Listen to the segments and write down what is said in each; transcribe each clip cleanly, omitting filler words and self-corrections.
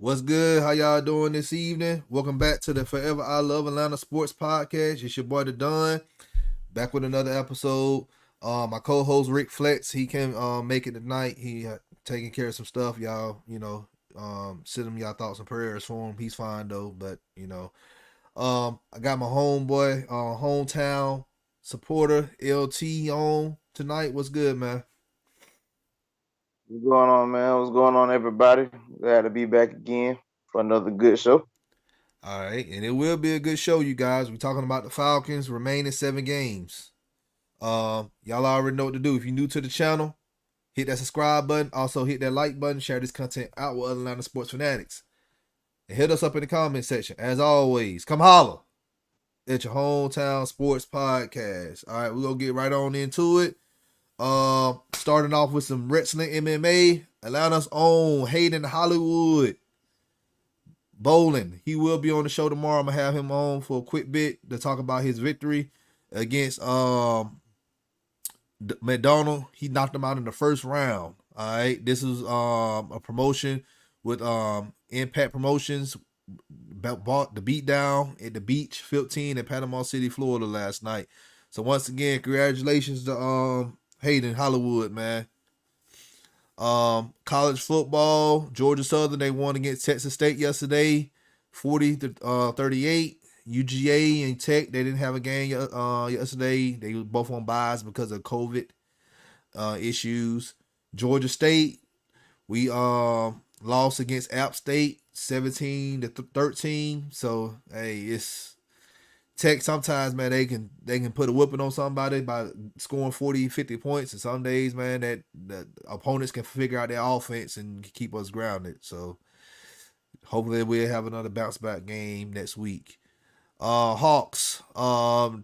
What's good? How y'all doing this evening? Welcome back to the Forever I Love Atlanta Sports Podcast. It's your boy The Don, back with another episode. My co-host Rick Flex, he can make it tonight. He taking care of some stuff, y'all. Send him y'all thoughts and prayers for him. He's fine though, but I got my homeboy, hometown supporter LT on tonight. What's good, man? What's going on, man? What's going on, everybody? Glad to be back again for another good show. All right, and it will be a good show, you guys. We're talking about the Falcons remaining 7 games. Y'all already know what to do. If you're new to the channel, hit that subscribe button. Also, hit that like button. Share this content out with other Atlanta sports fanatics. And hit us up in the comment section. As always, come holla at your hometown sports podcast. All right, we're going to get right on into it. Starting off with some wrestling MMA. Atlanta's own Hayden Hollywood Bowling. He will be on the show tomorrow. I'm going to have him on for a quick bit to talk about his victory against McDonald. He knocked him out in the first round. All right, this is a promotion with Impact Promotions. Bought the beatdown at the Beach 15 in Panama City, Florida last night. So once again, congratulations to Hayden Hollywood, man. College football, Georgia Southern, they won against Texas State yesterday, 40-38. UGA and Tech, they didn't have a game yesterday. They were both on byes because of COVID issues. Georgia State, we lost against App State 17-13. So hey, it's Tech sometimes, man, they can put a whooping on somebody by scoring 40, 50 points. And some days, man, that the opponents can figure out their offense and keep us grounded. So hopefully we'll have another bounce back game next week. Hawks.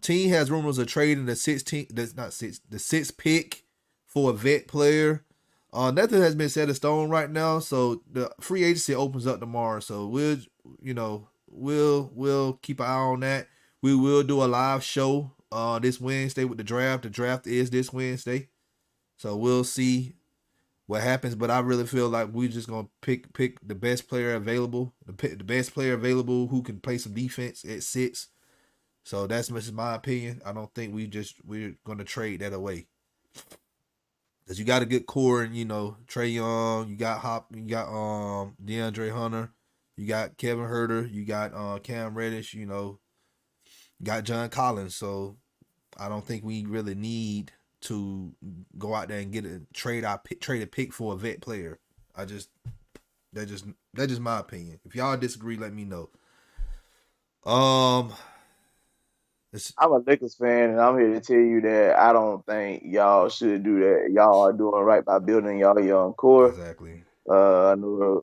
Team has rumors of trading the 16th, that's not six, the sixth pick for a vet player. Nothing has been set in stone right now, so the free agency opens up tomorrow. So we'll keep an eye on that. We will do a live show this Wednesday with the draft. The draft is this Wednesday, so we'll see what happens. But I really feel like we're just gonna pick the best player available, the best player available who can play some defense at 6. So that's just my opinion. I don't think we're gonna trade that away. Cause you got a good core, and Trey Young, you got DeAndre Hunter, you got Kevin Herter, you got Cam Reddish, got John Collins. So I don't think we really need to go out there and trade a pick for a vet player. That's just my opinion. If y'all disagree, let me know. Um, I'm a Lakers fan, and I'm here to tell you that I don't think y'all should do that. Y'all are doing right by building y'all young core. exactly. I know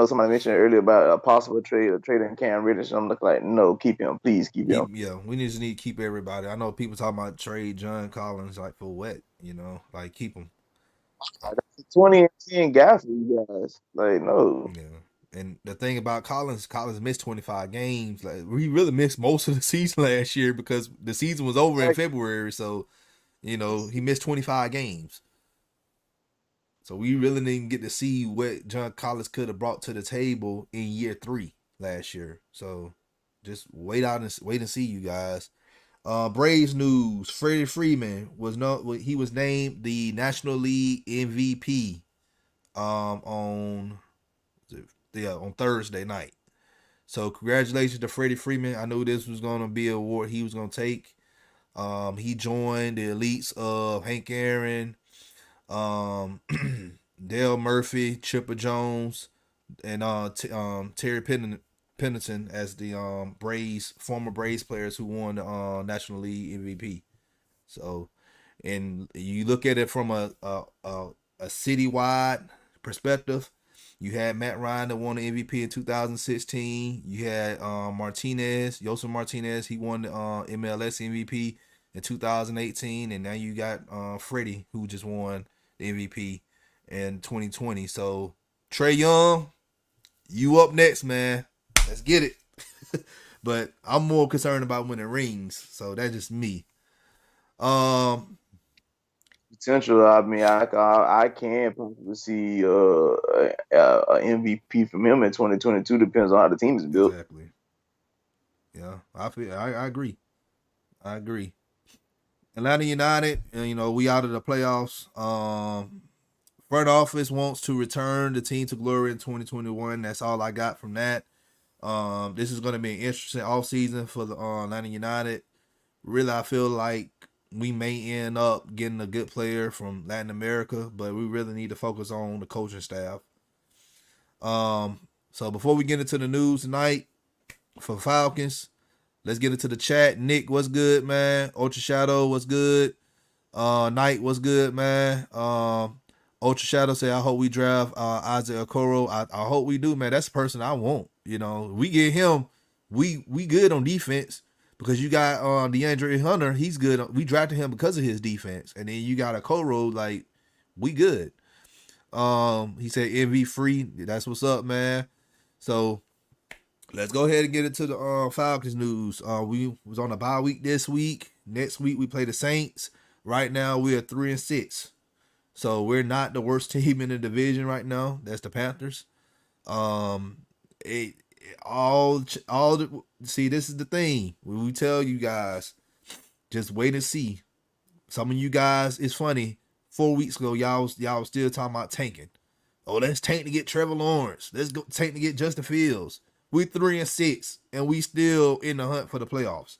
somebody mentioned earlier about a possible trade, a trade in Cam Reddish. I'm looking like, no, keep him, please keep him. We just need to keep everybody. I know people talking about trade John Collins like for what, like keep him. That's a 20 and 10 guy for you guys. Like, no. Yeah. And the thing about Collins missed 25 games. Like we really missed most of the season last year because the season was over in February. So, he missed 25 games. So we really didn't get to see what John Collins could have brought to the table in year 3 last year. So just wait and see, you guys. Braves news: Freddie Freeman was named the National League MVP on Thursday night. So congratulations to Freddie Freeman. I knew this was gonna be an award he was gonna take. He joined the elites of Hank Aaron, Dale Murphy, Chipper Jones, and Terry Pendleton as the former Braves players who won the National League MVP. So, and you look at it from a citywide perspective. You had Matt Ryan that won the MVP in 2016. You had Joseph Martinez. He won the MLS MVP in 2018, and now you got Freddie who just won the MVP in 2020. So Trey Young, you up next, man. Let's get it. But I'm more concerned about winning rings, so that's just me. Um, potential. I mean, I can possibly see a MVP from him in 2022. Depends on how the team is built. Exactly. Yeah, I agree. I agree. Atlanta United, we out of the playoffs. Front office wants to return the team to glory in 2021. That's all I got from that. This is going to be an interesting off season for the Atlanta United. Really, I feel like we may end up getting a good player from Latin America, but we really need to focus on the coaching staff. So before we get into the news tonight for Falcons, let's get into the chat. Nick, what's good, man? Ultra Shadow, what's good? Knight, what's good, man? Ultra Shadow say, I hope we draft Isaac Okoro. I hope we do, man. That's the person I want. We get him. We good on defense because you got DeAndre Hunter. He's good. We drafted him because of his defense, and then you got Okoro. Like, we good. He said MV free. That's what's up, man. So let's go ahead and get into the Falcons news. We was on a bye week this week. Next week we play the Saints. Right now we are 3-6. So we're not the worst team in the division right now. That's the Panthers. It all see, this is the thing. When we tell you guys, just wait and see. Some of you guys, it's funny. 4 weeks ago, y'all was still talking about tanking. Oh, let's tank to get Trevor Lawrence. Let's go tank to get Justin Fields. We 3-6, and we still in the hunt for the playoffs.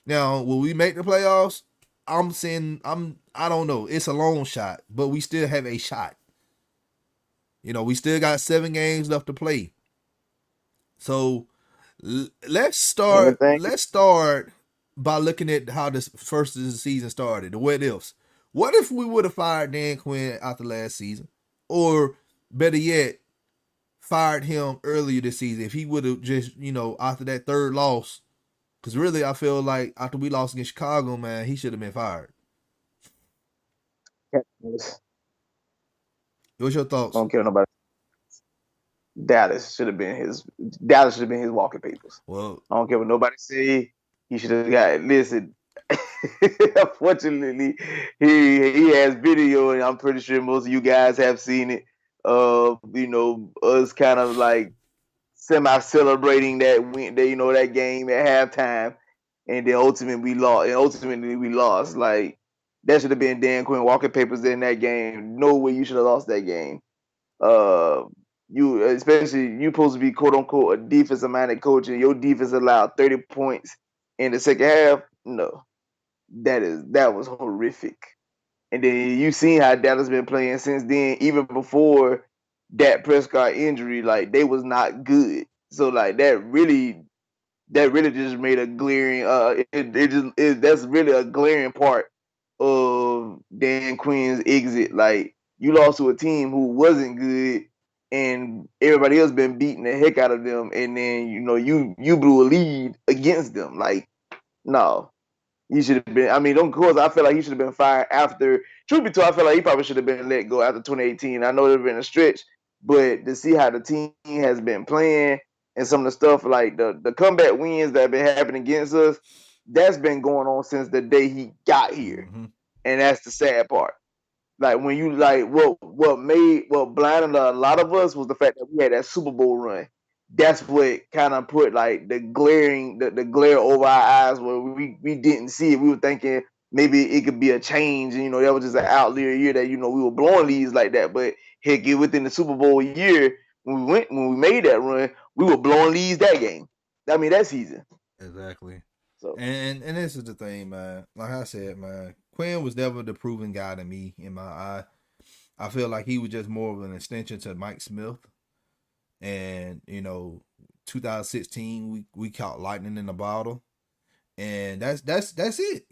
Now, will we make the playoffs? I'm saying I don't know. It's a long shot, but we still have a shot. We still got 7 games left to play. So let's start. Anything Let's start by looking at how this first of the season started. The what ifs. What if we would have fired Dan Quinn after last season, or better yet, fired him earlier this season? If he would have just after that third loss. Because really, I feel like after we lost against Chicago, man, he should have been fired. happens. What's your I thoughts? don't care nobody. Dallas should have been his. Dallas should have been his walking papers. Well, I don't care what nobody say. He should have got. Listen, unfortunately, he has video, and I'm pretty sure most of you guys have seen it. Us kind of like semi celebrating that game at halftime, and then ultimately we lost. Like, that should have been Dan Quinn walking papers in that game. No way you should have lost that game. Uh, you especially you supposed to be quote unquote a defensive minded coach, and your defense allowed 30 points in the second half. No, that was horrific. And then you seen how Dallas been playing since then, even before that Prescott injury. Like, they was not good. So like that really just made a glaring that's really a glaring part of Dan Quinn's exit. Like, you lost to a team who wasn't good, and everybody else been beating the heck out of them, and then you blew a lead against them. Like, no. He should have been. I mean, of course, I feel like he should have been fired after. Truth be told, I feel like he probably should have been let go after 2018. I know there's been a stretch, but to see how the team has been playing and some of the stuff like the comeback wins that have been happening against us, that's been going on since the day he got here, mm-hmm. and that's the sad part. Like, when you like what blinded a lot of us was the fact that we had that Super Bowl run. That's what kind of put like the glare over our eyes, where we didn't see it. We were thinking maybe it could be a change, and that was just an outlier year that we were blowing leads like that. But heck, within the Super Bowl year, when we made that run, we were blowing leads that game. I mean, that season. Exactly. So And this is the thing, man. Like I said, man, Quinn was never the proven guy to me in my eye. I feel like he was just more of an extension to Mike Smith. And 2016 we caught lightning in the bottle, and that's it.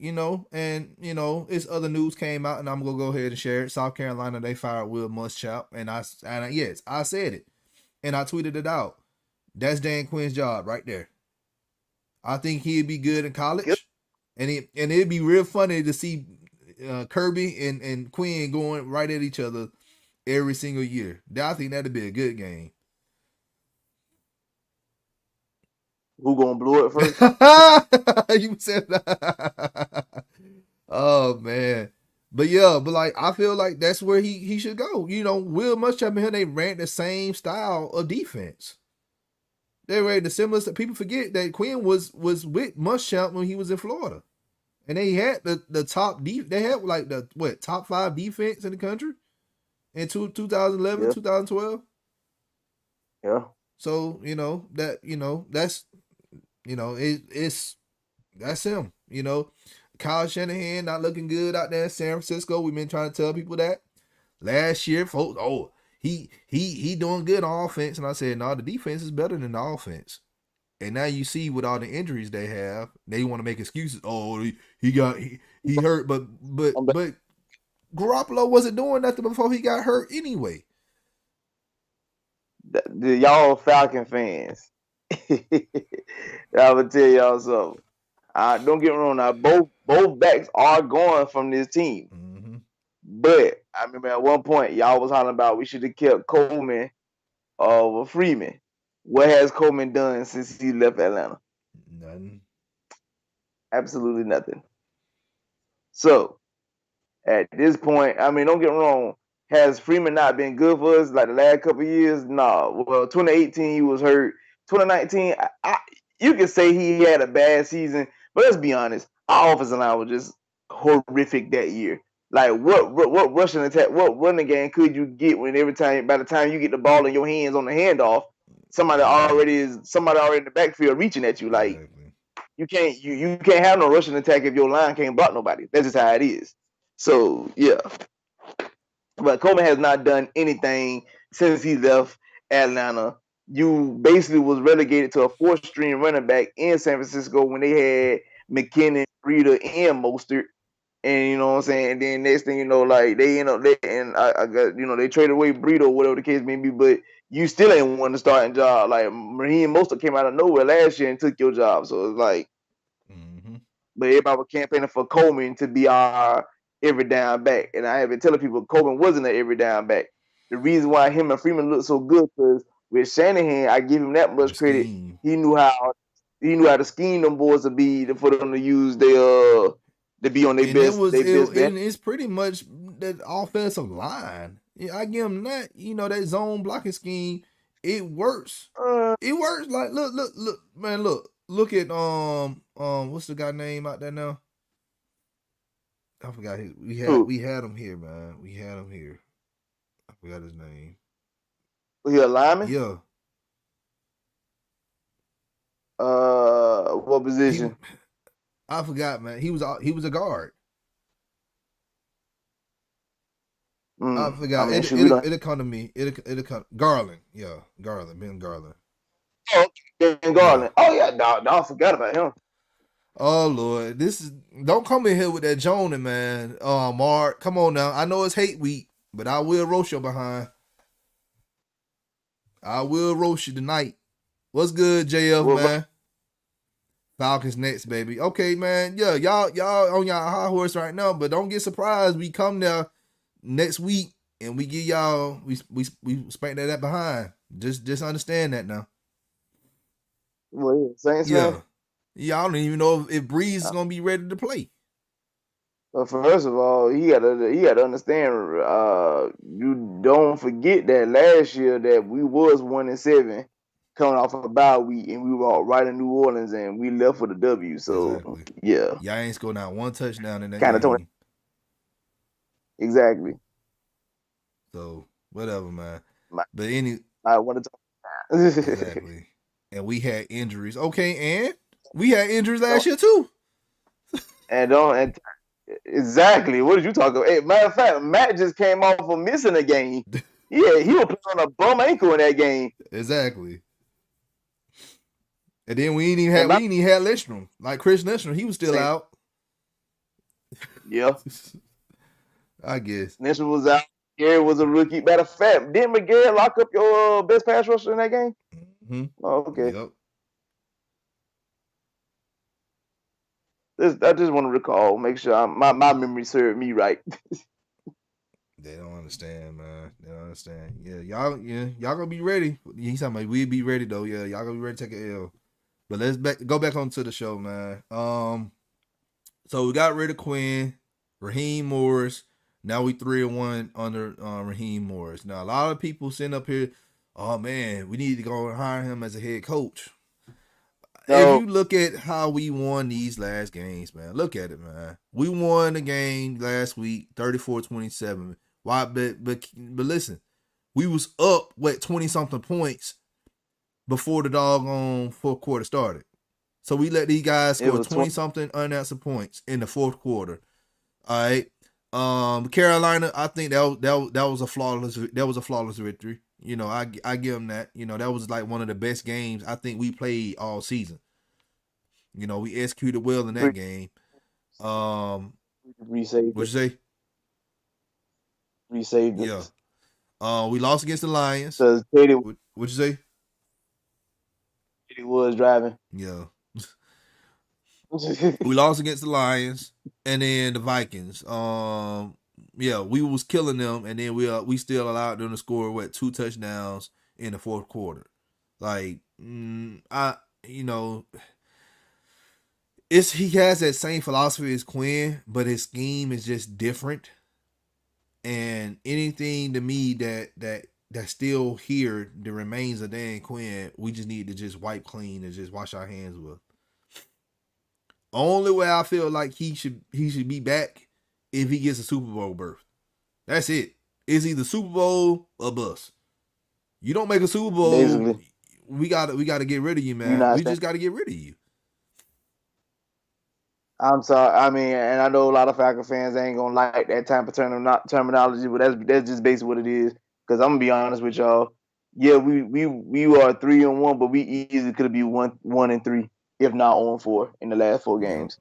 And it's other news came out, and I'm gonna go ahead and share it. South Carolina, they fired Will Muschamp, and yes, I said it, and I tweeted it out. That's Dan Quinn's job right there. I think he'd be good in good. college, and it'd be real funny to see Kirby and Quinn going right at each other every single year. I think that'd be a good game. Who gonna blow it first? You said that. Oh man. But yeah, but like I feel like that's where he should go. You know, Will Muschamp and him, they ran the same style of defense. They ran the similar. People forget that Quinn was with Muschamp when he was in Florida, and they had the top deep. They had like the top 5 defense in the country in 2011, Yeah, 2012. yeah. So that's it's that's him. Kyle Shanahan not looking good out there in San Francisco. We've been trying to tell people that last year, folks. Oh, he doing good on offense, and I said, no, the defense is better than the offense. And now you see with all the injuries they have, they want to make excuses. Oh, he hurt, but Garoppolo wasn't doing nothing before he got hurt anyway. Y'all Falcon fans. I would tell y'all something. Don't get me wrong. Now both backs are going from this team, but I remember at one point y'all was hollering about we should have kept Coleman over Freeman. What has Coleman done since he left Atlanta? Nothing. Absolutely nothing. So at this point, I mean, don't get me wrong. Has Freeman not been good for us like the last couple of years? No. Well, 2018 he was hurt. 2019, you can say he had a bad season, but let's be honest, our offensive line was just horrific that year. Like what rushing attack, what running game could you get when by the time you get the ball in your hands on the handoff, somebody already in the backfield reaching at you. Like Exactly. you can't have no rushing attack if your line can't block nobody. That's just how it is. So yeah. But Coleman has not done anything since he left Atlanta. You basically was relegated to a 4th-string running back in San Francisco when they had McKinnon, Breida, and Mostert. And you know what I'm saying? And then next thing you know, like they they traded away Breida or whatever the case may be, but you still ain't won the starting job. Like Raheem Mostert came out of nowhere last year and took your job. So it's like, but everybody was campaigning for Coleman to be our every down back. And I have been telling people Coleman wasn't an every down back. The reason why him and Freeman looked so good was with Shanahan, I give him that much credit. He knew how to scheme them boys to be for them to use their to be on their best. And it's pretty much that offensive line. Yeah, I give him that. That zone blocking scheme, it works. It works. Like look, man, look at what's the guy name out there now? I forgot we had him here, man. We had him here. I forgot his name. Was he a lineman? Yeah. What position? I forgot, man. He was a guard. I forgot. I mean, it'll come to me. It'll come. Garland. Yeah, Garland. Ben Garland. Oh, Ben Garland. Yeah. Oh yeah, no, I forgot about him. Oh Lord, don't come in here with that Jonan, man. Mark, come on now. I know it's hate week, but I will roast your behind. I will roast you tonight. What's good, JF, man? Falcons next, baby. Okay, man. Yeah, y'all on y'all high horse right now, but don't get surprised. We come there next week and we give y'all we spank that behind. Just understand that now. Well, Saints, yeah. Y'all don't even know if Breeze is gonna be ready to play. Well, first of all, he gotta understand. You don't forget that last year that we was 1-7, coming off of a bye week, and we were right in New Orleans, and we left with a W. So exactly. Yeah, y'all ain't scored not one touchdown in that kind game. Exactly. So whatever, man. I want to talk. Exactly. And we had injuries. Okay, and we had injuries last year too. And exactly. What did you talk about? Hey, matter of fact, Matt just came off of missing a game. Yeah, he was playing on a bum ankle in that game. Exactly. And then we ain't even had Lindstrom. Like Chris Lindstrom, he was still out. Yeah. I guess. Lindstrom was out. Gary was a rookie. Matter of fact, didn't McGarry lock up your best pass rusher in that game? Mm-hmm. Oh, okay. Yep. I just want to recall, make sure my memory served me right. They don't understand, man. They don't understand. Yeah, y'all gonna be ready. He's talking about we'll be ready though. Yeah, y'all gonna be ready to take an L. But let's go back onto the show, man. So we got rid of Quinn. Raheem Morris. Now we 3-1 under Raheem Morris. Now a lot of people sitting up here, oh man, we need to go and hire him as a head coach. If No, you look at how we won these last games, man, look at it, man. We won the game last week, 34-27. Why? But listen, we was up 20 something points before the doggone fourth quarter started. So we let these guys it score was 20 20. something unanswered points in the fourth quarter. All right. Carolina, I think that was a flawless victory. You know, I give them that. You know, that was like one of the best games I think we played all season. You know, we executed well in that game. Um, Resaved what you us. say? Resaved Yeah. us. We lost against the Lions. Because Katie, What you say? Katie was driving. Yeah. We lost against the Lions and then the Vikings. Yeah, we was killing them, and then we still allowed them to score 2 touchdowns in the fourth quarter. Like, I you know, he has that same philosophy as Quinn, but his scheme is just different. And anything to me that's still here, the remains of Dan Quinn, we just need to just wipe clean and just wash our hands with. Only way I feel like he should be back if he gets a Super Bowl berth. That's it. It's either Super Bowl or bust. You don't make a Super Bowl, Basically, we gotta get rid of you, you man. not We saying. just gotta get rid of you. I'm sorry. I mean, and I know a lot of Falcon fans ain't gonna like that type of terminology, but that's just basically what it is. Because I'm gonna be honest with y'all. Yeah, we are 3-1, but we easily could be 1-3, if not 0-4 in the last four Yeah. games.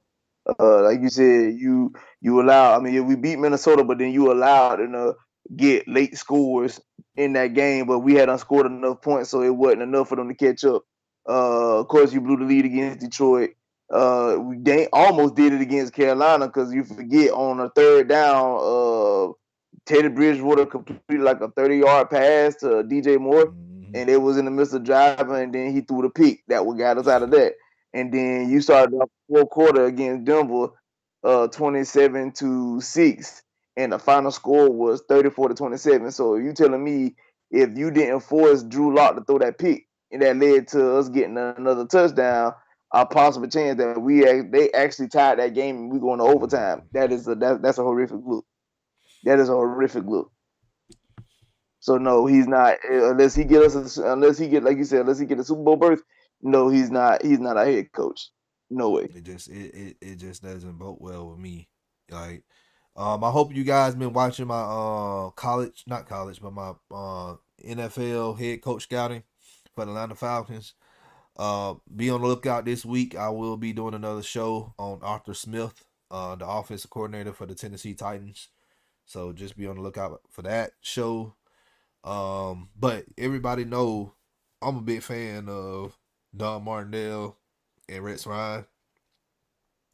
Like you said, you allow. I mean, yeah, we beat Minnesota, but then you allowed to get late scores in that game, but we had unscored enough points, so it wasn't enough for them to catch up. Of course, you blew the lead against Detroit. They almost did it against Carolina because you forget on a third down, Teddy Bridgewater completed like a 30-yard pass to DJ Moore, Mm-hmm. and it was in the midst of driving, and then he threw the pick that what got us out of that. And then you started off the fourth quarter against Denver, 27-6, and the final score was 34-27. So you telling me if you didn't force Drew Lock to throw that pick, and that led to us getting another touchdown, a possible chance that they actually tied that game and we going to overtime. That's a horrific look. That is a horrific look. So no, he's not unless he get like you said unless he get a Super Bowl berth. No, he's not a head coach. No way. It just doesn't bode well with me. Like, I hope you guys been watching my college, not college, but my NFL head coach scouting for the Atlanta Falcons. Be on the lookout this week. I will be doing another show on Arthur Smith, the offensive coordinator for the Tennessee Titans. So just be on the lookout for that show. But everybody know I'm a big fan of Don Martindale and Rex Ryan.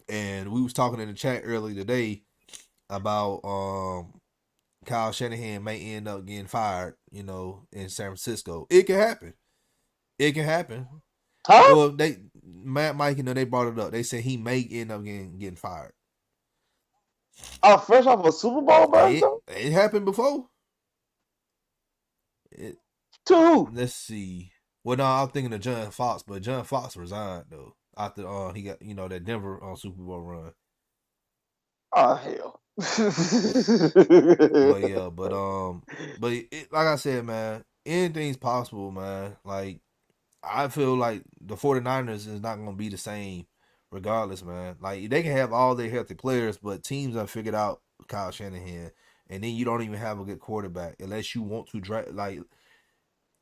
And we was talking in the chat earlier today about Kyle Shanahan may end up getting fired, in San Francisco. It can happen. It can happen. Huh? Well, Matt Mike, they brought it up. They said he may end up getting fired. Fresh off a Super Bowl berth It though? it happened before. It, To who? let's see. Well, no, I'm thinking of John Fox, but John Fox resigned though after he got that Denver Super Bowl run. Oh hell. But yeah, like I said, man, anything's possible, man. Like I feel like the 49ers is not gonna be the same regardless, man. Like they can have all their healthy players, but teams have figured out Kyle Shanahan, and then you don't even have a good quarterback unless you want to draft. Like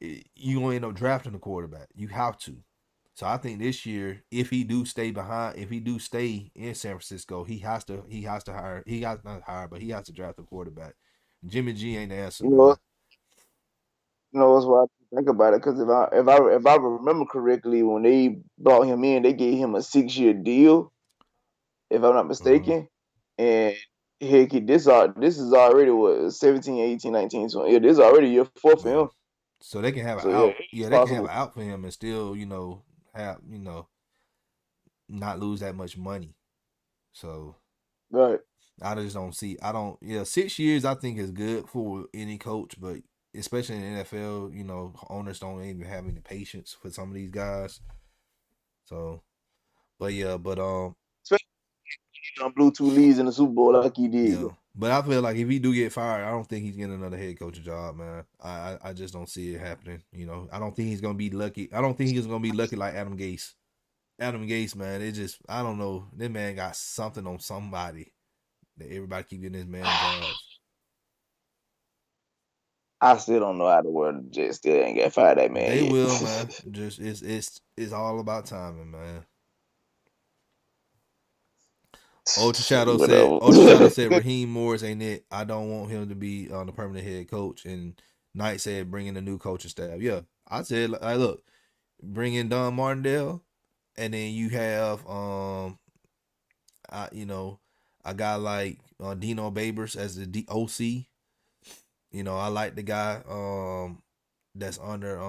you gonna end up drafting a quarterback. You have to. So I think this year, if he do stay in San Francisco, he has to hire. He has not hire, but he has to draft a quarterback. Jimmy G ain't the answer, you know, man. that's what I think about it. Because if I remember correctly, when they brought him in, they gave him a 6-year deal, if I'm not Uh-huh. mistaken. And heck, this is already what 17, 18, 19, 20. Yeah, this is already year four for Yeah. him. So they can have an So yeah, out. it's Yeah, they can have possible. an out for him and still, have not lose that much money. So Right. I just don't see. I don't. Yeah, 6 years I think is good for any coach, but especially in the NFL, owners don't even have any patience for some of these guys. So, but yeah, but Especially on blew two leads in the Super Bowl like he did. yeah. But I feel like if he do get fired, I don't think he's getting another head coaching job, man. I just don't see it happening. I don't think he's gonna be lucky. I don't think he's gonna be lucky like Adam Gase. Adam Gase, man, it just I don't know. That man got something on somebody that everybody keep getting this man jobs. I still don't know how the world the Jets still ain't got fired that man They yet. will, man. Just it's all about timing, man. Whatever. Ultra Shadow said Raheem Morris ain't it. I don't want him to be on the permanent head coach. And Knight said bring in a new coaching staff. Yeah, I said like look, bring in Don Martindale, and then you have a guy like Dino Babers as the OC. I like the guy that's under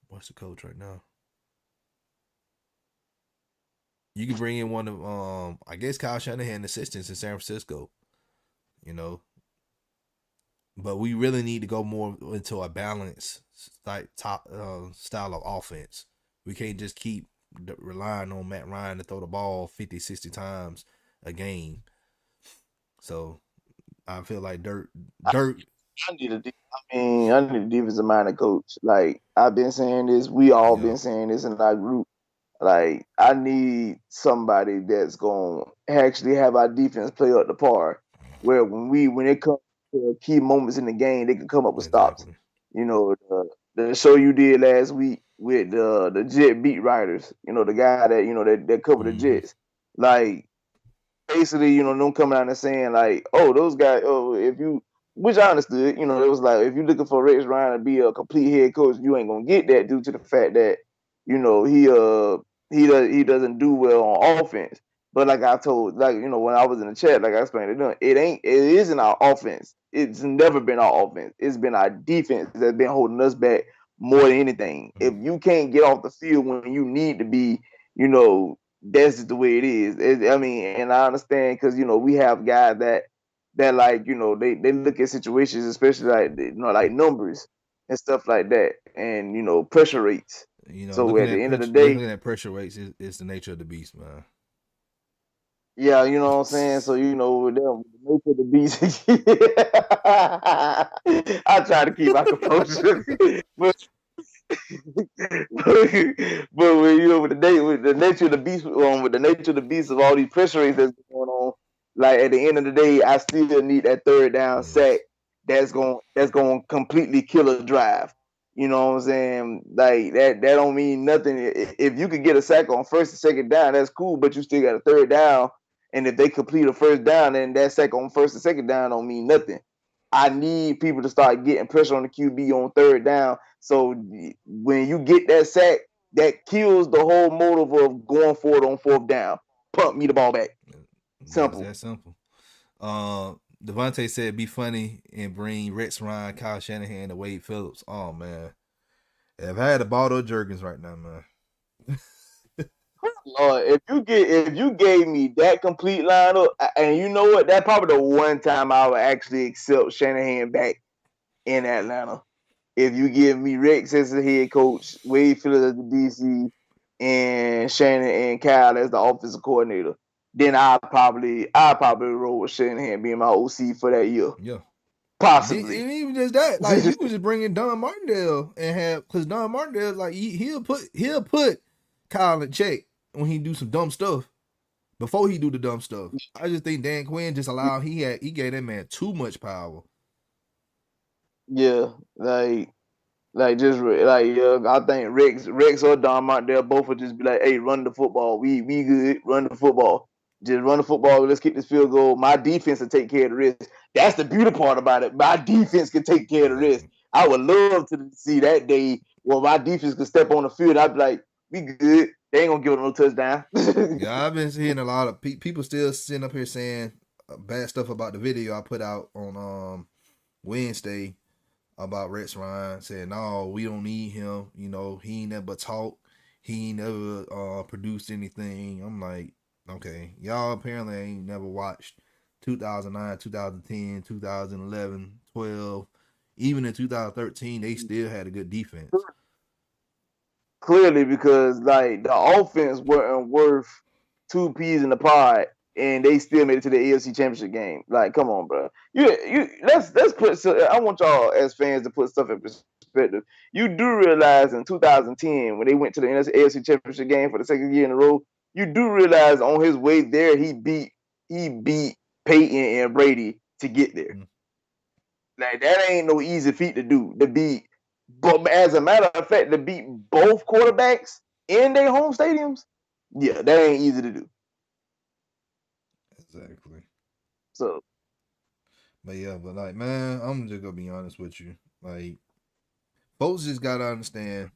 what's the coach right now? You can bring in one of I guess Kyle Shanahan assistants in San Francisco, you know. But we really need to go more into a balanced like top style of offense. We can't just keep relying on Matt Ryan to throw the ball 50, 60 times a game. So I feel like Dirt. I need a, I need a defensive minded coach. Like I've been saying this, we all Yeah. been saying this in our group. Like I need somebody that's going to actually have our defense play up the par, where when it comes to key moments in the game, they can come up with stops. Exactly. The show you did last week with the Jet beat writers. The guy that that covered the Mm-hmm. Jets. Like basically, them coming out and saying like, oh, those guys, oh, if you, which I understood, it was like if you're looking for Rex Ryan to be a complete head coach, you ain't gonna get that due to the fact that, he doesn't do well on offense. But like I told, like when I was in the chat, like I explained to them, it isn't our offense. It's never been our offense. It's been our defense that's been holding us back more than anything. If you can't get off the field when you need to be, you know, that's just the way it is. I mean, and I understand because we have guys that like they look at situations, especially like like numbers and stuff like that, and pressure rates. So at the end of the day, Looking at pressure rates is the nature of the beast, man. yeah, you know what I'm saying. So with them, the nature of the beast. I try to keep my composure, but but when with the nature of the beast, with the nature of the beast of all these pressure rates that's going on, like at the end of the day, I still need that third down sack Yes. that's going to completely kill a drive. You know what I'm saying? Like that don't mean nothing. If you could get a sack on first and second down, that's cool, but you still got a third down. And if they complete a first down, then that sack on first and second down don't mean nothing. I need people to start getting pressure on the QB on third down. So when you get that sack, that kills the whole motive of going forward on fourth down. Pump me the ball back. That's Simple. that simple. Devontae said be funny and bring Rex Ryan, Kyle Shanahan, and Wade Phillips. Oh man. If I had a ball those Jergens right now, man. Lord, if you gave me that complete lineup, and you know what, that's probably the one time I would actually accept Shanahan back in Atlanta. If you give me Rex as the head coach, Wade Phillips as the DC, and Shannon and Kyle as the offensive coordinator, then I probably roll with Shanahan being my OC for that year. Yeah. Possibly. And even just that, like you could just bring in Don Martindale and have because Don Martindale like he'll put Kyle in check when he do some dumb stuff before he do the dumb stuff. I just think Dan Quinn just allowed he gave that man too much power. Yeah, like just I think Rex or Don Martindale both would just be like, hey, run the football. We good. Run the football. Just run the football. Let's keep this field goal. My defense will take care of the rest. That's the beautiful part about it. My defense can take care of the rest. Exactly. I would love to see that day where my defense could step on the field. I'd be like, we good. They ain't gonna give us no touchdown. Yeah, I've been seeing a lot of people still sitting up here saying bad stuff about the video I put out on Wednesday about Rex Ryan, saying no, we don't need him. He ain't never talk. He ain't never produced anything. I'm like, okay, y'all apparently ain't never watched 2009, 2010, 2011, 12, even in 2013, they still had a good defense. Clearly, because like the offense wasn't worth two peas in the pod, and they still made it to the AFC Championship game. Like, come on, bro. Let's put. So, I want y'all as fans to put stuff in perspective. You do realize in 2010 when they went to the AFC Championship game for the second year in a row, you do realize on his way there he beat Peyton and Brady to get there. Mm. Like that ain't no easy feat to do. To beat, but as a matter of fact, to beat both quarterbacks in their home stadiums, yeah, that ain't easy to do. Exactly. So, But yeah, but like, man, I'm just gonna be honest with you. Like, folks just gotta understand,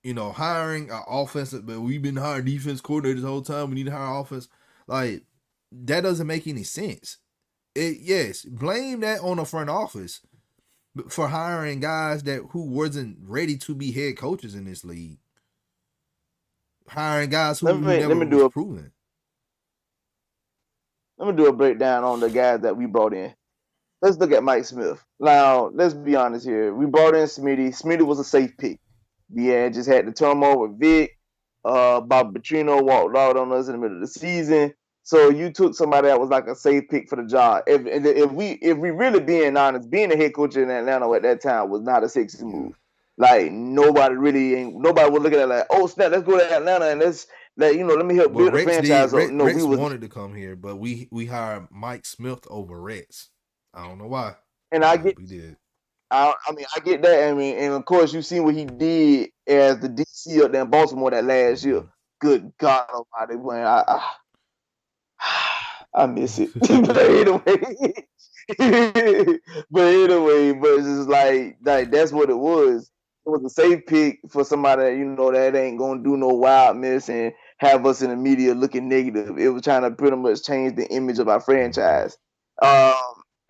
hiring an offensive, but we've been hiring defense coordinators the whole time. We need to hire offense. Like, that doesn't make any sense. Yes, blame that on the front office for hiring guys who wasn't ready to be head coaches in this league. Hiring guys who never was proven. Let me do a breakdown on the guys that we brought in. Let's look at Mike Smith. Now, let's be honest here. We brought in Smitty. Smitty was a safe pick. We just had the turmoil with Vic. Bob Petrino walked out on us in the middle of the season. So you took somebody that was like a safe pick for the job. If we really being honest, being a head coach in Atlanta at that time was not a sexy move. Like nobody would look at it like, oh snap, let's go to Atlanta and let's let me help build the franchise up. No, Rex wanted to come here, but we hired Mike Smith over Rex. I don't know why. And we did. I get that. And of course, you seen what he did as the DC up there in Baltimore that last year. Good God Almighty, man! I miss it. But anyway, but it's just like that's what it was. It was a safe pick for somebody that ain't gonna do no wild mess and have us in the media looking negative. It was trying to pretty much change the image of our franchise.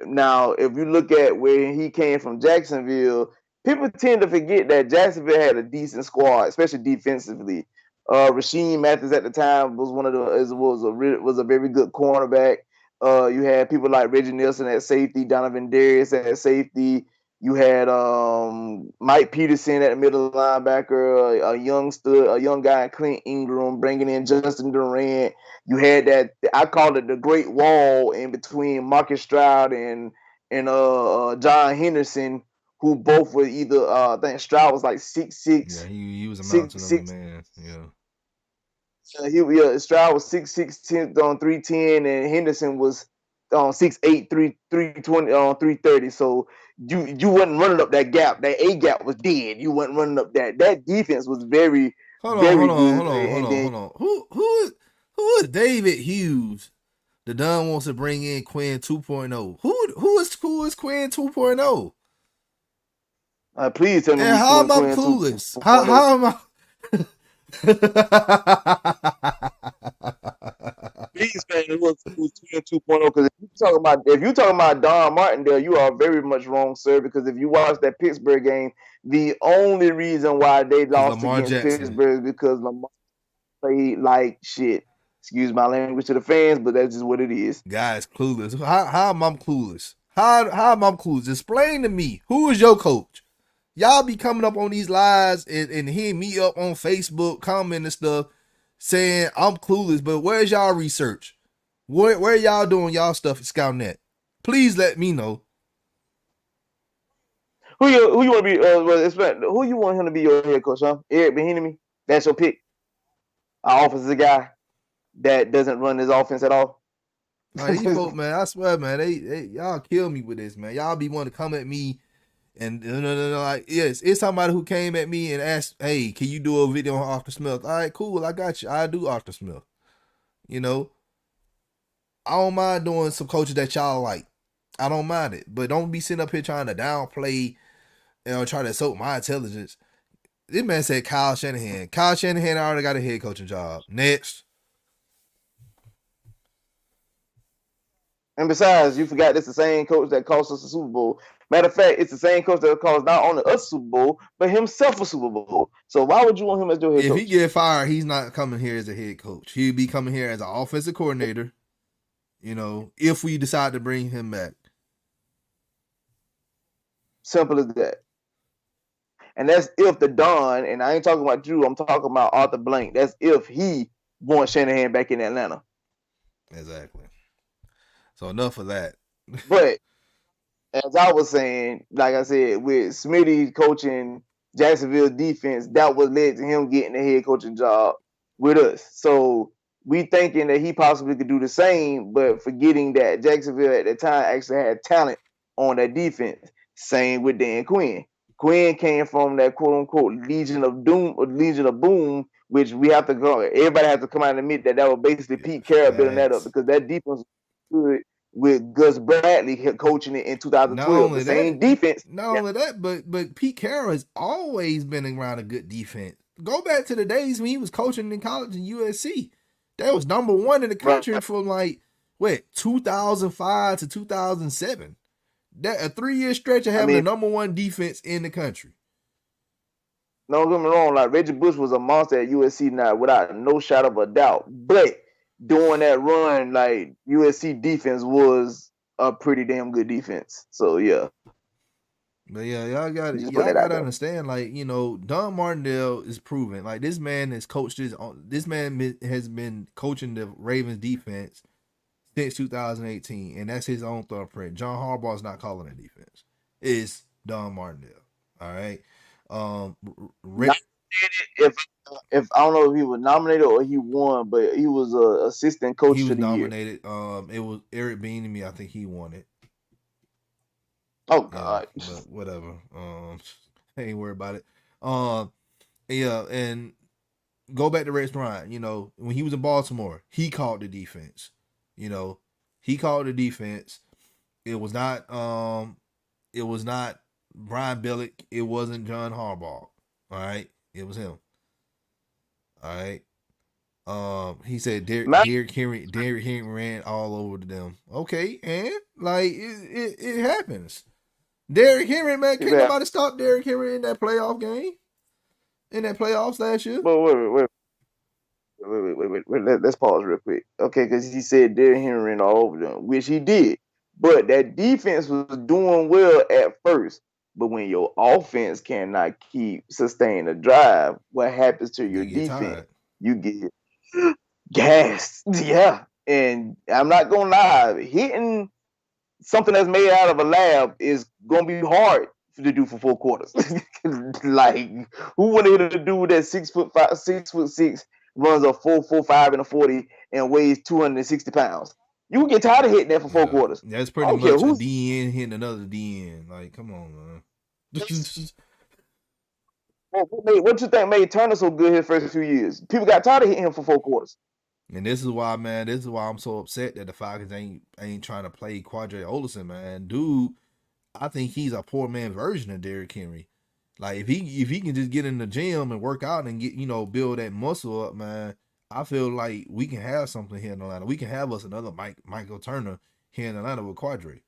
Now, if you look at where he came from, Jacksonville, people tend to forget that Jacksonville had a decent squad, especially defensively. Raheem Morris at the time was was a very good cornerback. You had people like Reggie Nelson at safety, Donovan Darius at safety. You had Mike Peterson at the middle linebacker, a young guy, Clint Ingram, bringing in Justin Durant. You had that, I call it the Great Wall in between Marcus Stroud and John Henderson, who both were either I think Stroud was like 6'6". Yeah, he was a mountain of a man. Yeah. Stroud was 6'6", on 310, and Henderson was on 6'8", 320 on 330. So you wasn't running up that gap. That A gap was dead. You wasn't running up that. That defense was very hold on. Who is David Hughes? The Don wants to bring in Quinn 2.0. Who is Quinn 2.0? Please tell me. And how am I clueless? How am I? Please, man, it was Quinn 2.0. Because if you talking about Don Martindale, you are very much wrong, sir. Because if you watch that Pittsburgh game, the only reason why they lost against Pittsburgh is because Lamar played like shit. Excuse my language to the fans, but that's just what it is. Guys, clueless. How am I clueless? How am I clueless? Explain to me. Who is your coach? Y'all be coming up on these lies and hitting me up on Facebook, commenting and stuff, saying I'm clueless, but where's y'all research? Where y'all doing y'all stuff at ScoutNet? Please let me know. Who you want to be? Who you want him to be your head coach? Huh? Eric Bieniemy? That's your pick. Our offensive guy that doesn't run his offense at all. These folks, man, I swear, man, they y'all kill me with this, man. Y'all be wanting to come at me. And like, yes, it's somebody who came at me and asked, hey, can you do a video on Arthur Smith? All right, cool, I got you. I do Arthur Smith. I don't mind doing some coaches that y'all like. I don't mind it. But don't be sitting up here trying to downplay and try to insult my intelligence. This man said Kyle Shanahan. Kyle Shanahan already got a head coaching job. Next. And besides, you forgot it's the same coach that cost us the Super Bowl. Matter of fact, it's the same coach that caused not only us Super Bowl, but himself a Super Bowl. So why would you want him as your head coach? If he get fired, he's not coming here as a head coach. He'd be coming here as an offensive coordinator. if we decide to bring him back. Simple as that. And that's if the Don, and I ain't talking about Drew, I'm talking about Arthur Blank. That's if he wants Shanahan back in Atlanta. Exactly. So enough of that. But as I was saying, like I said, with Smitty coaching Jacksonville defense, that was led to him getting the head coaching job with us. So we thinking that he possibly could do the same, but forgetting that Jacksonville at the time actually had talent on that defense. Same with Dan Quinn. Quinn came from that quote unquote Legion of Doom or Legion of Boom, which we have to go. Everybody has to come out and admit that was basically Pete Carroll building that up Facts. because that defense was good with Gus Bradley coaching it in Not 2012. The only same that, defense. but Pete Carroll has always been around a good defense. Go back to the days when he was coaching in college in USC. That was number one in the country from 2005 to 2007. That a 3-year stretch of having the number one defense in the country. Don't get me wrong, like Reggie Bush was a monster at USC now, without no shadow of a doubt. But during that run, like USC defense was a pretty damn good defense. So yeah. But yeah, y'all got to understand, Don Martindale is proven. Like this man has coached this man has been coaching the Ravens defense since 2018, and that's his own thumbprint. John Harbaugh is not calling that defense. It's Don Martindale. All right. If I don't know if he was nominated or he won, but he was a assistant coach. He was of the nominated. Year. It was Eric Bieniemy. I think he won it. Oh God. Yeah, but whatever. Ain't worried about it. Yeah, and go back to Rex Ryan. When he was in Baltimore, he called the defense. He called the defense. It was not Brian Billick. It wasn't John Harbaugh. All right, it was him. All right. He said Derrick Henry ran all over them. Okay, and it happens. Derrick Henry, man, can't nobody stop Derrick Henry in that playoff game, in that playoffs last year. Wait. Let's pause real quick. Okay, because he said Derrick Henry ran all over them, which he did. But that defense was doing well at first. But when your offense cannot sustain a drive, what happens to your defense? Tired. You get gassed. Yeah. And I'm not gonna lie, hitting something that's made out of a lab is gonna be hard to do for 4 quarters. Like, who wanted to do that 6'6", runs a 4.45 and a 40 and weighs 260 pounds? You get tired of hitting that for 4 quarters. That's pretty much a DN hitting another DN. Like, come on, man. What you think made Turner so good his first few years? People got tired of hitting him for 4 quarters. And this is why, man. This is why I'm so upset that the Falcons ain't trying to play Quadre Olison, man. Dude, I think he's a poor man's version of Derrick Henry. Like if he can just get in the gym and work out and get build that muscle up, man. I feel like we can have something here in Atlanta. We can have us another Michael Turner here in Atlanta with Quadre.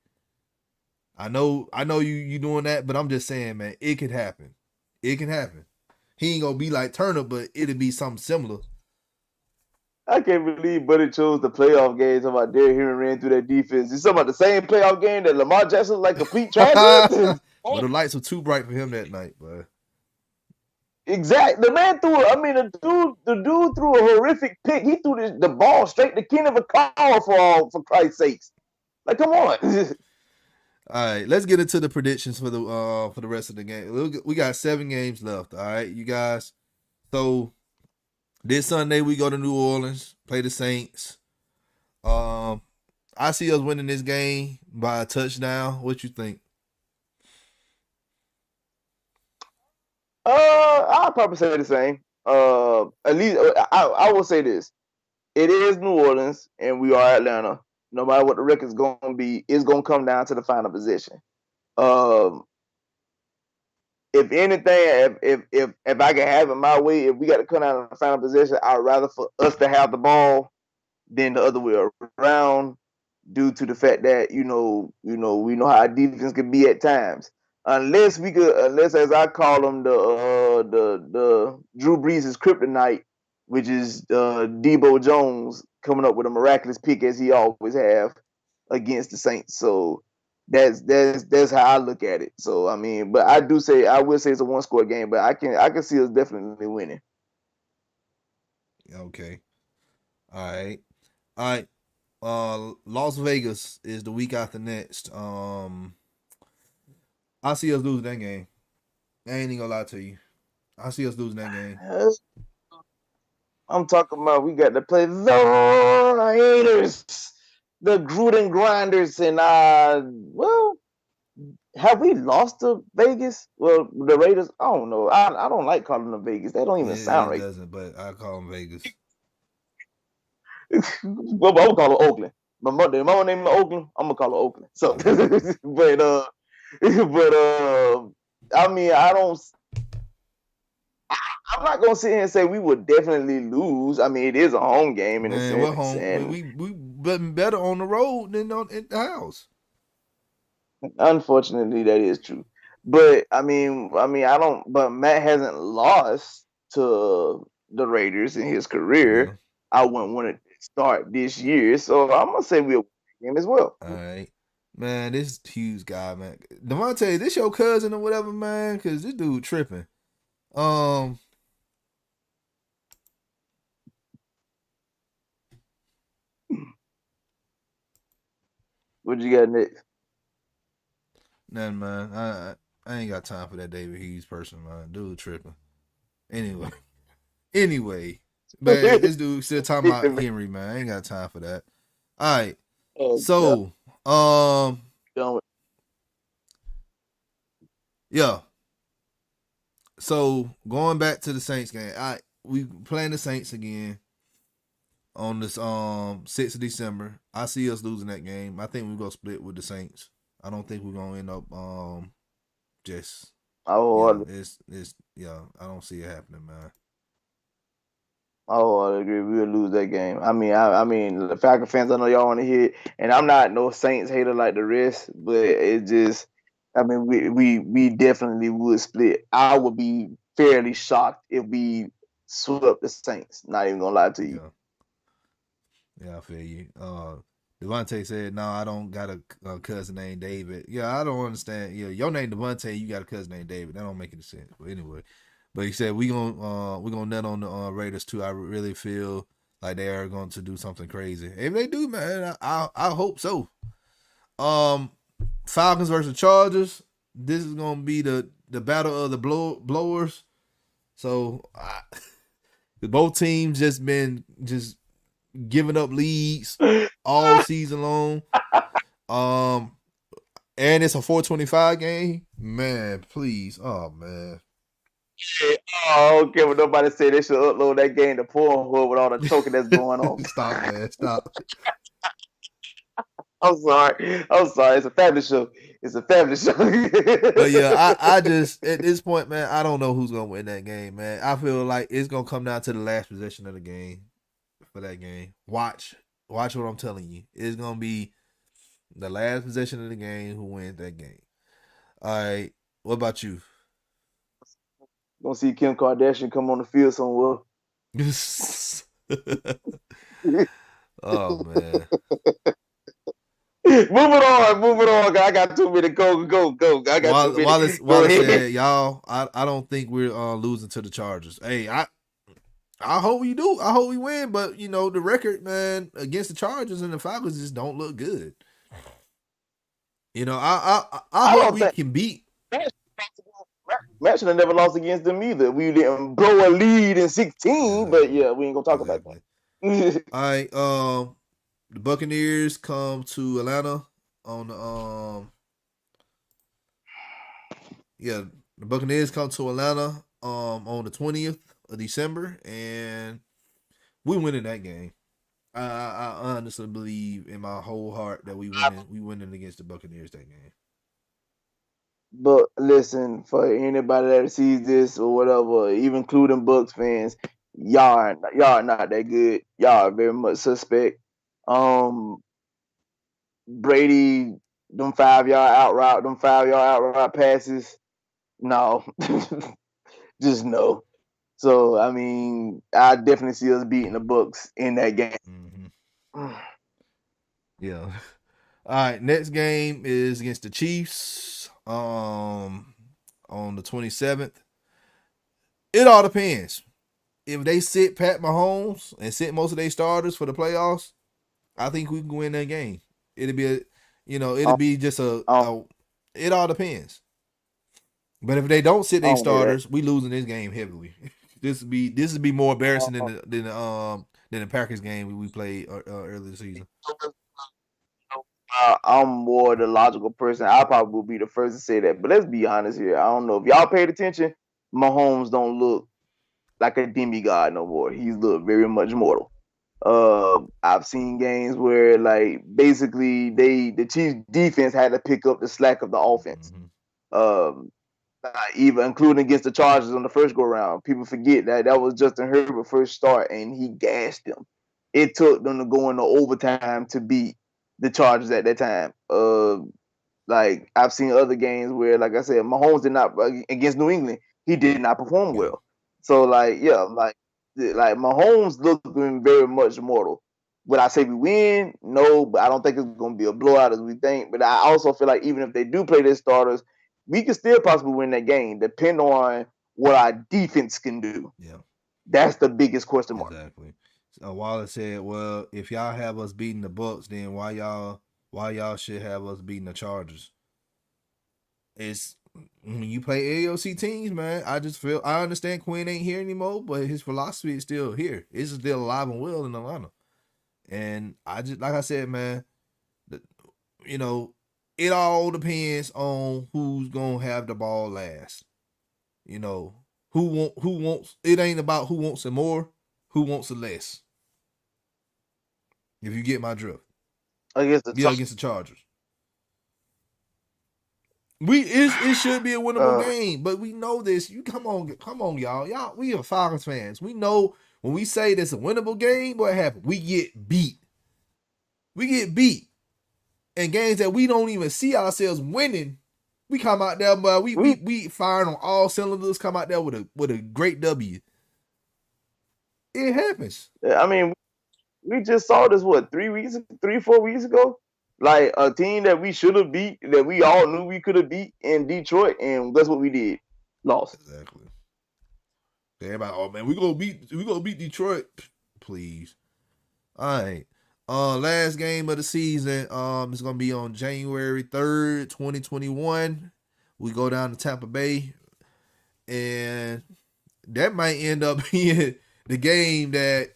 I know you doing that, but I'm just saying, man, it could happen. It can happen. He ain't gonna be like Turner, but it'll be something similar. I can't believe Buddy chose the playoff games about Derrick Henry ran through that defense. It's about the same playoff game that Lamar Jackson like complete trash. Well, the lights were too bright for him that night, but exactly. The man threw it. I mean, the dude threw a horrific pick. He threw the ball straight to Kenneth McCall for Christ's sakes. Like, come on. All right, let's get into the predictions for the rest of the game. We got 7 games left. All right, you guys. So this Sunday we go to New Orleans, play the Saints. I see us winning this game by a touchdown. What you think? I'll probably say the same. At least I will say this: it is New Orleans, and we are Atlanta. No matter what the record's going to be, it's going to come down to the final position. If anything, if I can have it my way, if we got to come out of the final position, I'd rather for us to have the ball than the other way around, due to the fact that we know how our defense can be at times. Unless as I call them, the Drew Brees' kryptonite, which is Debo Jones coming up with a miraculous pick as he always have against the Saints. So that's how I look at it. So I mean, but I will say it's a one score game, but I can see us definitely winning. Okay. All right. All right. Las Vegas is the week after next. I see us losing that game. I ain't even gonna lie to you. I see us losing that game. I'm talking about we got to play the Raiders, the Gruden Grinders, and well, have we lost to Vegas? Well, the Raiders, I don't know. I don't like calling them Vegas. They don't even sound It right. doesn't, but I call them Vegas. Well, I'm gonna call it Oakland. My mother named Oakland. I'm gonna call it Oakland. So, but I mean, I'm not gonna sit here and say we would definitely lose. I mean, it is a home game in a Man, we're sense, home. and We been better on the road than in the house. unfortunately, that is true. But I don't. But Matt hasn't lost to the Raiders in his Yeah. career. I wouldn't want to start this year, so I'm gonna say we'll win the game as well. All right. Man, this huge guy, man. Devontae, this your cousin or whatever, man? Cause this dude tripping. Um, What you got next? nothing, man. I ain't got time for that David Hughes person, man. Dude tripping. Anyway, anyway, man, this dude still talking about Henry, man. I ain't got time for that. All right. Oh, So, um, done with. yeah. So going back to the Saints game, we playing the Saints again on this 6th of December. I see us losing that game. I think we're gonna split with the Saints. I don't think we're gonna end up just I it's yeah, I don't see it happening, man. I agree. We'll lose that game. I mean, the Falcon fans, I know y'all want to hear it, and I'm not no Saints hater like the rest, but it just, I mean, we definitely would split. I would be fairly shocked if we swept the Saints. Not even gonna lie to you. Yeah. Yeah, I feel you. Devontae said, "No, I don't got a cousin named David." Yeah, I don't understand. Yeah, your name Devontae, you got a cousin named David. That don't make any sense. But anyway, but he said we gonna net on the Raiders too. I really feel like they are going to do something crazy. If they do, man, I hope so. Um, Falcons versus Chargers. This is gonna be the battle of the blowers. So both teams just giving up leads all season long. And it's a 425 game. Man, please. Oh man. Oh, I don't care what nobody say. They should upload that game to Pornhub with all the choking that's going on. Stop, man. Stop. I'm sorry. I'm sorry. It's a family show. It's a family show. But yeah, I just at this point, man, I don't know who's gonna win that game, man. I feel like it's gonna come down to the last possession of the game for that game. Watch what I'm telling you. It's gonna be the last possession of the game who wins that game. All right. What about you? Gonna see Kim Kardashian come on the field somewhere. Oh man. Move it on. I got 2 minutes. Go. I got 2 minutes. Wallace said, "Y'all, I don't think we're losing to the Chargers. Hey, I hope we do. I hope we win. But you know, the record, man, against the Chargers and the Falcons just don't look good. You know, I hope we can beat. Matt should have never lost against them either. We didn't blow a lead in 16, but yeah, we ain't gonna talk about that. All right, the Buccaneers come to Atlanta on the the Buccaneers come to Atlanta on the 20th of December, and we winning that game. I honestly believe in my whole heart that we winning against the Buccaneers that game. But listen, for anybody that sees this or whatever, even including Bucks fans, y'all are not that good. Y'all are very much suspect. Um, Brady, them 5 yard out route passes. No, just no. So I mean, I definitely see us beating the Bucks in that game. Mm-hmm. Yeah. All right. Next game is against the Chiefs. On the 27th. It all depends. If they sit Pat Mahomes and sit most of their starters for the playoffs, I think we can win that game. It'll be it'll Um, be just um, it all depends. But if they don't sit I their don't hear that. starters, we losing this game heavily. This would be more embarrassing than the Packers game we played earlier this season. I'm more the logical person. I probably will be the first to say that. But let's be honest here. I don't know if y'all paid attention. Mahomes don't look like a demigod no more. He's looked very much mortal. I've seen games where like basically the Chiefs defense had to pick up the slack of the offense. Mm-hmm. Um, even including against the Chargers on the first go round. People forget that was Justin Herbert's first start, and he gassed them. It took them to go into overtime to beat the Chargers at that time. Like I've seen other games where, like I said, Mahomes did not against New England. He did not perform Yeah. well. So like yeah, like Mahomes looking very much mortal. Would I say we win? No, but I don't think it's going to be a blowout as we think. But I also feel like even if they do play their starters, we could still possibly win that game, depending on what our defense can do. Yeah. That's the biggest question mark. Exactly. Wallace said, "Well, if y'all have us beating the Bucks, then why y'all should have us beating the Chargers?" It's when you play AOC teams, man. I understand Quinn ain't here anymore, but his philosophy is still here. It's still alive and well in Atlanta. And I just like I said, man, you know, it all depends on who's gonna have the ball last. You know, who wants it ain't about who wants it more, who wants it less. If you get my drift. Against the Yeah, against the Chargers. It should be a winnable game, but we know this. You come on, y'all. We are Falcons fans. We know when we say this a winnable game, what happened? We get beat. We get beat. In games that we don't even see ourselves winning, we come out there, but we firing on all cylinders, come out there with a great W. It happens. I mean, we just saw this 3-4 weeks ago. Like a team that we should have beat, that we all knew we could have beat in Detroit, and that's what we did. Lost. Exactly. Everybody, oh man, we gonna beat Detroit. Please. All right. Last game of the season. It's gonna be on January 3rd, 2021. We go down to Tampa Bay. And that might end up being the game that,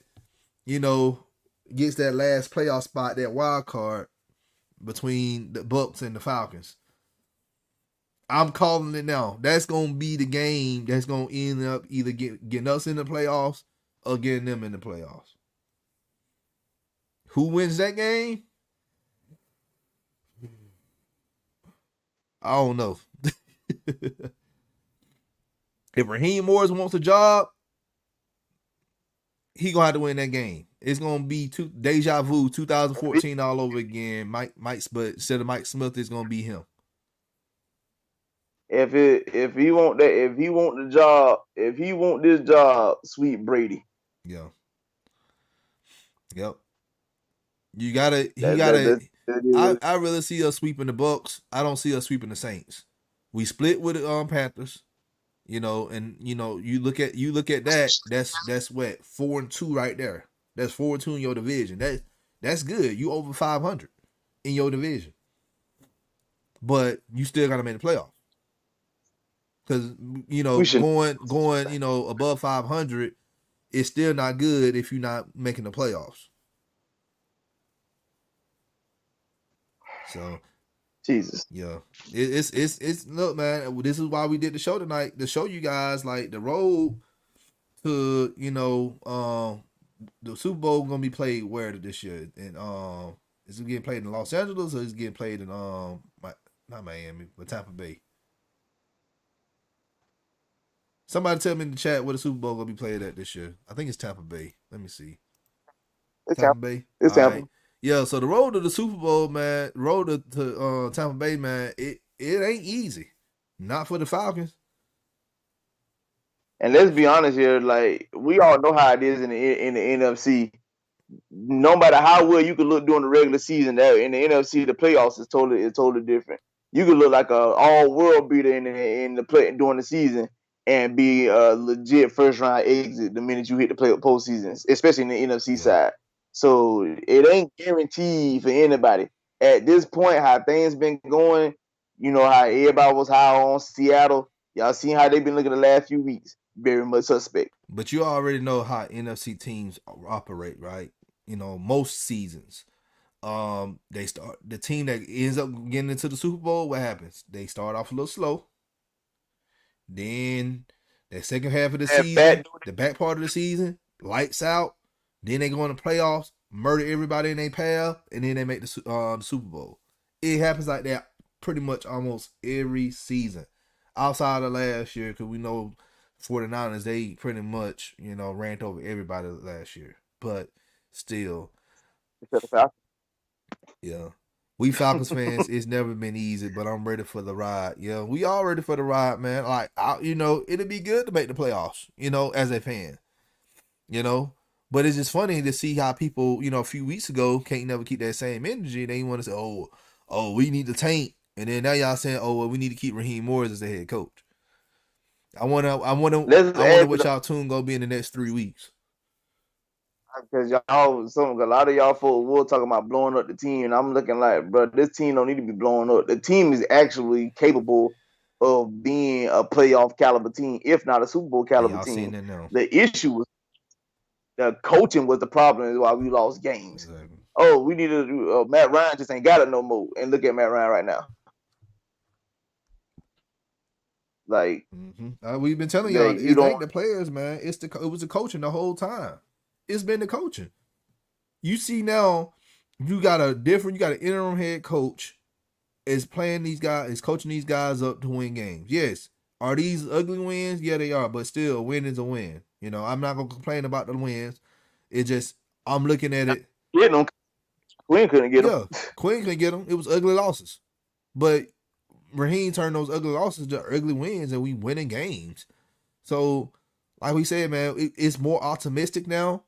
gets that last playoff spot, that wild card between the Bucks and the Falcons. I'm calling it now. That's gonna be the game that's gonna end up either getting us in the playoffs or getting them in the playoffs. Who wins that game? I don't know. If Raheem Morris wants a job, he gonna have to win that game. It's gonna be deja vu 2014 all over again. Mike, but instead of Mike Smith, it's gonna be him. If he want this job, sweet Brady. Yeah. Yep. He gotta. I really see us sweeping the Bucks. I don't see us sweeping the Saints. We split with the Panthers. You look at that. That's what 4-2 right there. That's 4-2 in your division. That's good. You over 500 in your division, but you still gotta make the playoffs. Because going above 500 is still not good if you're not making the playoffs. So, Jesus, yeah, it's look, man. This is why we did the show tonight, to show you guys like the road to the Super Bowl gonna be played where this year, and is it getting played in Los Angeles or is it getting played in not Miami but Tampa Bay? Somebody tell me in the chat where the Super Bowl gonna be played at this year. I think it's Tampa Bay. Let me see. Tampa Bay. It's All Tampa. right. Yeah. So the road to the Super Bowl, man. Road to Tampa Bay, man. It ain't easy. Not for the Falcons. And let's be honest here, like we all know how it is in the NFC. No matter how well you could look during the regular season, that in the NFC, the playoffs is totally different. You could look like a all world beater in the play during the season and be a legit first round exit the minute you hit the postseason, especially in the NFC Yeah. side. So it ain't guaranteed for anybody. At this point, how things been going, you know how everybody was high on Seattle. Y'all seen how they've been looking the last few weeks. Very much suspect. But you already know how NFC teams operate, right? You know, most seasons. They start the team that ends up getting into the Super Bowl. What happens? They start off a little slow. Then that second half of the That back season, the back part of the season, lights out. Then they go in the playoffs, murder everybody in their path, and then they make the Super Bowl. It happens like that pretty much almost every season, outside of last year, because we know 49ers, they pretty much, ran over everybody last year. But still, yeah. We Falcons fans, it's never been easy, but I'm ready for the ride. Yeah, we all ready for the ride, man. Like, it'd be good to make the playoffs, as a fan, you know. But it's just funny to see how people, a few weeks ago can't never keep that same energy. They want to say, oh, we need to tank, and then now y'all saying, oh, well, we need to keep Raheem Morris as the head coach. I wonder what y'all tune gonna be in the next 3 weeks. Because a lot of y'all folks will talk about blowing up the team, and I'm looking like, bro, this team don't need to be blown up. The team is actually capable of being a playoff caliber team, if not a Super Bowl And caliber y'all seeing team. that now. The issue was the coaching was the problem, is why we lost games. Exactly. Oh, we need to. Matt Ryan just ain't got it no more. And look at Matt Ryan right now. Like, we've been telling y'all, it ain't the players, man. It was the coaching the whole time. It's been the coaching. You see now, you got an interim head coach is playing these guys, is coaching these guys up to win games. Yes. Are these ugly wins? Yeah, they are, but still, a win is a win. I'm not gonna complain about the wins. It just, I'm looking at it. Quinn couldn't get them. Yeah, Quinn couldn't get them. It was ugly losses, but Raheem turned those ugly losses to ugly wins, and we winning games. So, like we said, man, it's more optimistic now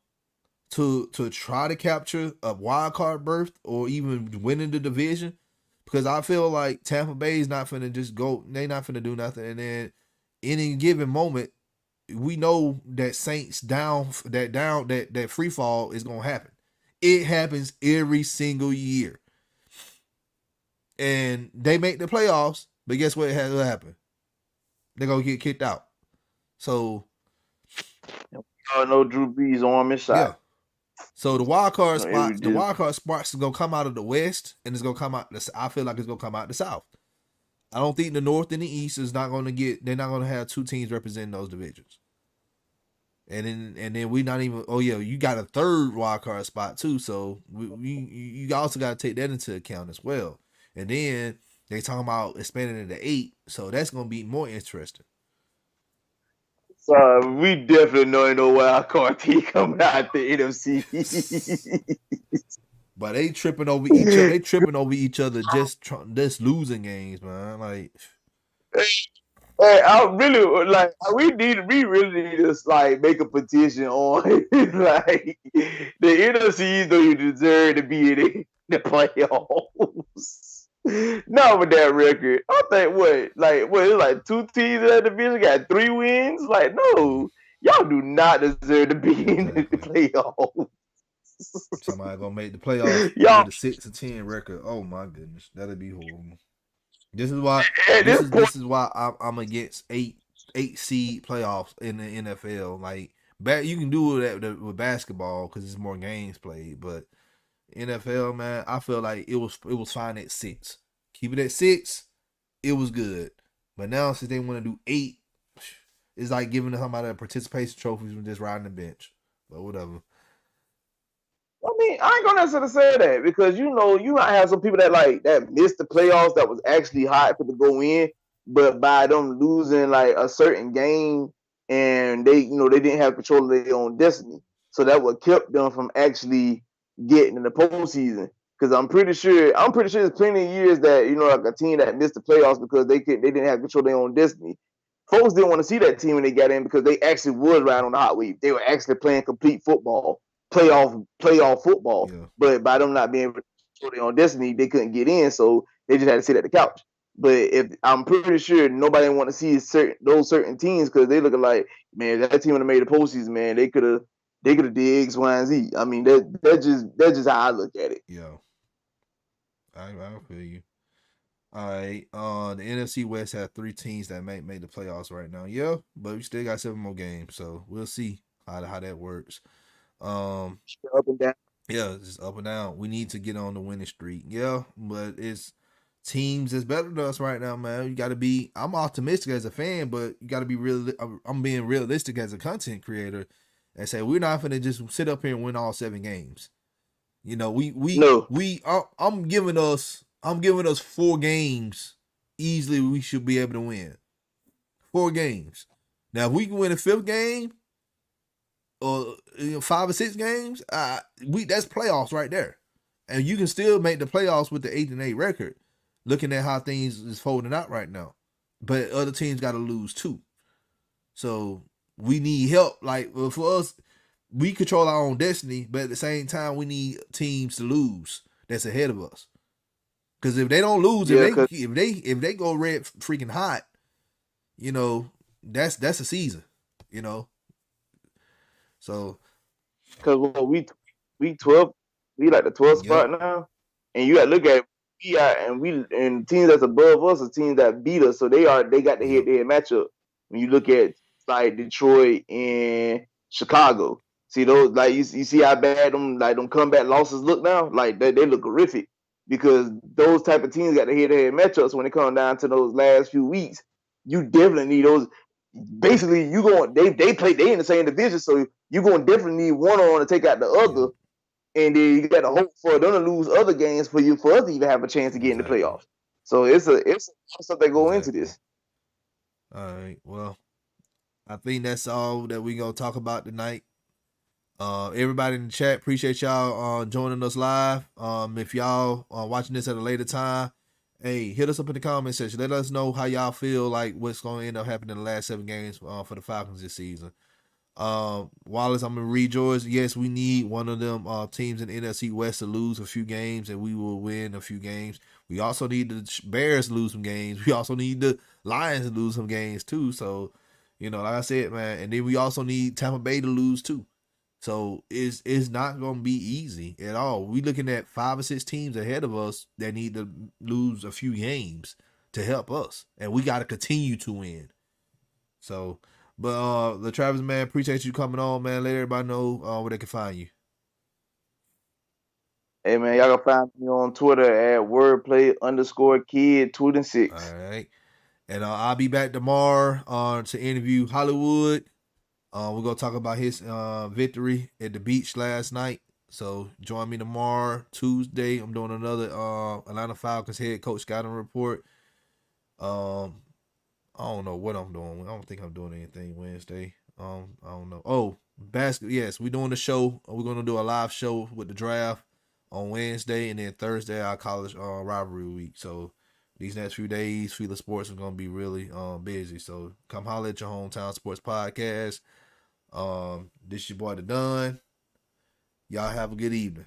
to try to capture a wild card berth or even winning the division, because I feel like Tampa Bay is not finna just go. They not finna do nothing, and then any given moment, we know that Saints that free fall is gonna happen. It happens every single year. And they make the playoffs, but guess what has to happen? They're gonna get kicked out. So no Drew Brees arm and shot. Yeah. So the wild card spots is gonna come out of the West, and it's gonna come out. I feel like it's gonna come out the South. I don't think the North and the East is not gonna get. They're not gonna have two teams representing those divisions. And then we not even. Oh yeah, you got a third wild card spot too. So you also got to take that into account as well. And then they talking about expanding it to 8, so that's gonna be more interesting. So we definitely know ain't no wild card team coming out the NFC. But they tripping over each other. They tripping over each other, just losing games, man. Like, hey, I really like. We really need to like make a petition on like the NFCs don't even deserve to be in the playoffs. Not with that record. I think it's like 2 teams in that division got 3 wins. Like, no, y'all do not deserve to be in the playoffs. Somebody gonna make the playoffs y'all, with a 6-10 record. Oh my goodness, that'd be horrible. This is why. This is why I'm against 8 seed playoffs in the NFL. Like, you can do that with basketball because it's more games played, but NFL, man, I feel like it was fine at 6. Keep it at 6, it was good. But now since they want to do 8, it's like giving somebody a participation trophy from just riding the bench. But whatever. I mean, I ain't gonna necessarily say that because you might have some people that missed the playoffs that was actually hot for to go in, but by them losing like a certain game and they didn't have control of their own destiny, so that what kept them from actually getting in the postseason. Because I'm pretty sure there's plenty of years that like a team that missed the playoffs because they didn't have control of their own destiny. folks didn't want to see that team when they got in because they actually was riding on the hot wave. They were actually playing complete football, playoff football. Yeah. But by them not being on destiny, they couldn't get in, so they just had to sit at the couch. But if I'm pretty sure nobody want to see those certain teams because they looking like, man, that team would have made the postseason, man. They could have did X, Y, and Z. I mean, that's just how I look at it. Yeah. I feel you. All right. The NFC West had 3 teams that may make the playoffs right now. Yeah, but we still got 7 more games, so we'll see how that works. Um, Up and down. yeah, it's just up and down. We need to get on the winning streak. Yeah, but it's teams that's better than us right now, man. You got to be. I'm optimistic as a fan, but you got to be real. I'm being realistic as a content creator, and say we're not gonna just sit up here and win all 7 games. You know, No, I'm giving us 4 games easily. We should be able to win 4 games. Now, if we can win a 5th game or 5 or 6 games, that's playoffs right there, and you can still make the playoffs with the 8-8 record. Looking at how things is folding out right now, but other teams got to lose too. So we need help. Like for us, we control our own destiny, but at the same time, we need teams to lose that's ahead of us. Because if they don't lose, yeah, if they go red freaking hot, you know, that's a season, you know. So because we 12, we like the 12th yep, spot now, and you got to look at it, and teams that's above us are teams that beat us, so they got the yep, head-to-head matchup. When you look at like Detroit and Chicago, see those like you see how bad them comeback losses look now, like they look horrific because those type of teams got the head-to-head matchups when it comes down to those last few weeks. You definitely need those. Basically, you going they in the same division, so you going to definitely need one on to take out the yep, other, and then you got to hope for them to lose other games for us to even have a chance to get in the exactly, playoffs. So it's something that go into exactly. this. All right, well, I think that's all that we gonna talk about tonight. Everybody in the chat, appreciate y'all joining us live. If y'all watching this at a later time, hey, hit us up in the comment section. Let us know how y'all feel like what's going to end up happening in the last 7 games for the Falcons this season. Wallace, I'm gonna read yours. Yes, we need one of them teams in the NFC West to lose a few games, and we will win a few games. We also need the Bears to lose some games. We also need the Lions to lose some games too. So, you know, like I said, man, and then we also need Tampa Bay to lose too. So it's not gonna be easy at all. We looking at 5 or 6 teams ahead of us that need to lose a few games to help us, and we got to continue to win. So, but the Travis, man, appreciate you coming on, man. Let everybody know where they can find you. Hey man, y'all can find me on Twitter at wordplay_kid 26. All right, and I'll be back tomorrow to interview Hollywood. We're gonna talk about his victory at the beach last night. So join me tomorrow, Tuesday. I'm doing another Atlanta Falcons head coach scouting report. Um, I don't know what I'm doing. I don't think I'm doing anything Wednesday. I don't know. Oh, basketball. Yes, we're doing the show. We're gonna do a live show with the draft on Wednesday, and then Thursday our college rivalry week. So these next few days, FILA Sports is gonna be really busy. So come holler at your hometown sports podcast. This your boy the Don. Y'all have a good evening.